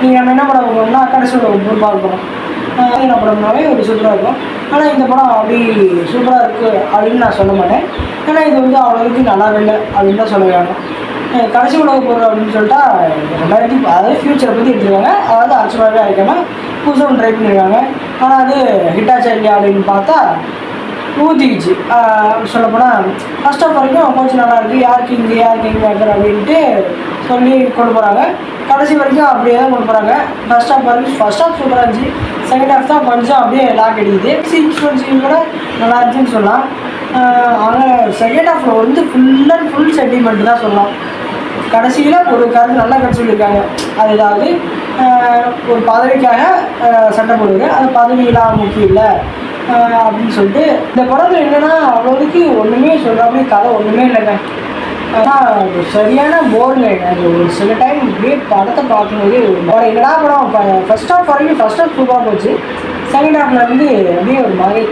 நீங்கள் நம்ம என்ன படம் பார்க்கணும்னா கடைசியோட ஒரு பார்க்கணும். என்ன படம்னாவே ஒரு சூப்பராக இருக்கும். ஆனால் இந்த படம் அப்படி சூப்பராக இருக்குது அப்படின்னு நான் சொல்ல மாட்டேன். ஏன்னா இது வந்து அவ்வளோவுக்கு நல்லா இல்லை அப்படின்னு தான் சொல்ல வேணும். கடைசி உலக போகிற அப்படின்னு சொல்லிட்டா 2000 அதாவது ஃப்யூச்சரை பற்றி எடுத்துருக்காங்க. அதாவது அர்ச்சமாகவே ஆகிக்காமல் புதுசாக ஒன்று ட்ரை பண்ணியிருக்காங்க. ஆனால் அது ஹிட்டாச்சா இல்லையா அப்படின்னு பார்த்தா ஊற்றிக்கிச்சு. சொல்லப்போனால் ஃபர்ஸ்ட் ஆஃப் வரைக்கும் கொஞ்சம் நல்லா இருக்குது. யாருக்கு இங்கே மேக்கர் அப்படின்ட்டு சொல்லி கொண்டு போகிறாங்க. கடைசி வரைக்கும் அப்படியே தான் கொண்டு போகிறாங்க. ஃபர்ஸ்ட் ஆஃப் சூப்பராக இருந்துச்சு. செகண்ட் ஹாஃப் தான் கொஞ்சம் அப்படியே லாக் அடிக்குது. சீன் கூட நல்லா இருந்துச்சுன்னு சொல்லலாம். ஆனால் செகண்ட் ஹாஃபில் வந்து ஃபுல் அண்ட் ஃபுல் சென்டிமெண்ட் தான் சொல்லலாம். கடைசியில் ஒரு கருத்து நல்லா கருத்து சொல்லியிருக்காங்க. அது ஏதாவது ஒரு பதவிக்காக சண்டை போடுவாங்க. அது பதவியெல்லாம் முக்கியம் இல்லை அப்படின்னு சொல்லிட்டு இந்த படத்தில் என்னென்னா அவ்வளோதுக்கு ஒன்றுமே சொல்கிறாப்படி கதை ஒன்றுமே இல்லைங்க. ஆனால் சரியான போருங்க. அது ஒரு சில டைம் இப்படியே படத்தை பார்க்கும்போது என்னடா படம் ஃபர்ஸ்ட் ஹாஃப் வரைக்கும் ஃபர்ஸ்ட் ஹாஃப் சூப்பராக போச்சு. செகண்ட் ஹாஃபில் வந்து அப்படியே ஒரு மாதிரி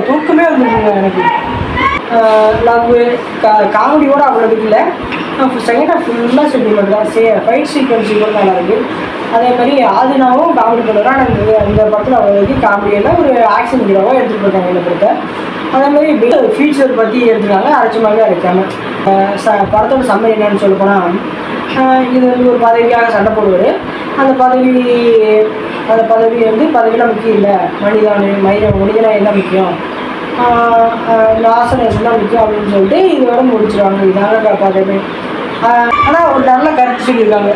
தூக்கமே வந்துருக்குங்க எனக்கு. லவ் காமெடியோடு அவ்வளோதுக்கு இல்லை. செகண்ட் ஹாஃப் ஃபுல்லாக சென்டிமெண்ட் தான். ஃபைட் சீக்வன்ஸ் கூட நல்லாயிருக்கு. அதே மாதிரி ஆதினாவும் காமெடி பண்ணுறான். ஆனால் இந்த படத்தில் அவ்வளோக்கு காமெடி எல்லாம் ஒரு ஆக்ஷன் ஹீரோவாக எடுத்துகிட்டு போயிருக்காங்க இந்த படத்தை. அதே மாதிரி ஃபியூச்சர் பற்றி எடுத்துருக்காங்க. அரைச்சமாகவே அரைக்காமல் படத்தோட சம்மர் என்னன்னு சொல்ல போனால் இது வந்து ஒரு பதவிக்காக சண்டை போடுவார். அந்த பதவி வந்து பதவியெல்லாம் முக்கியம் இல்லை. மனிதனா என்ன முக்கியம், ஆசனேஷன் தான் முக்கியம் அப்படின்னு சொல்லிட்டு இதோட முடிச்சிருவாங்க. இதாங்க பதவி. ஆனால் ஒரு நல்ல கருத்து சொல்லியிருக்காங்க.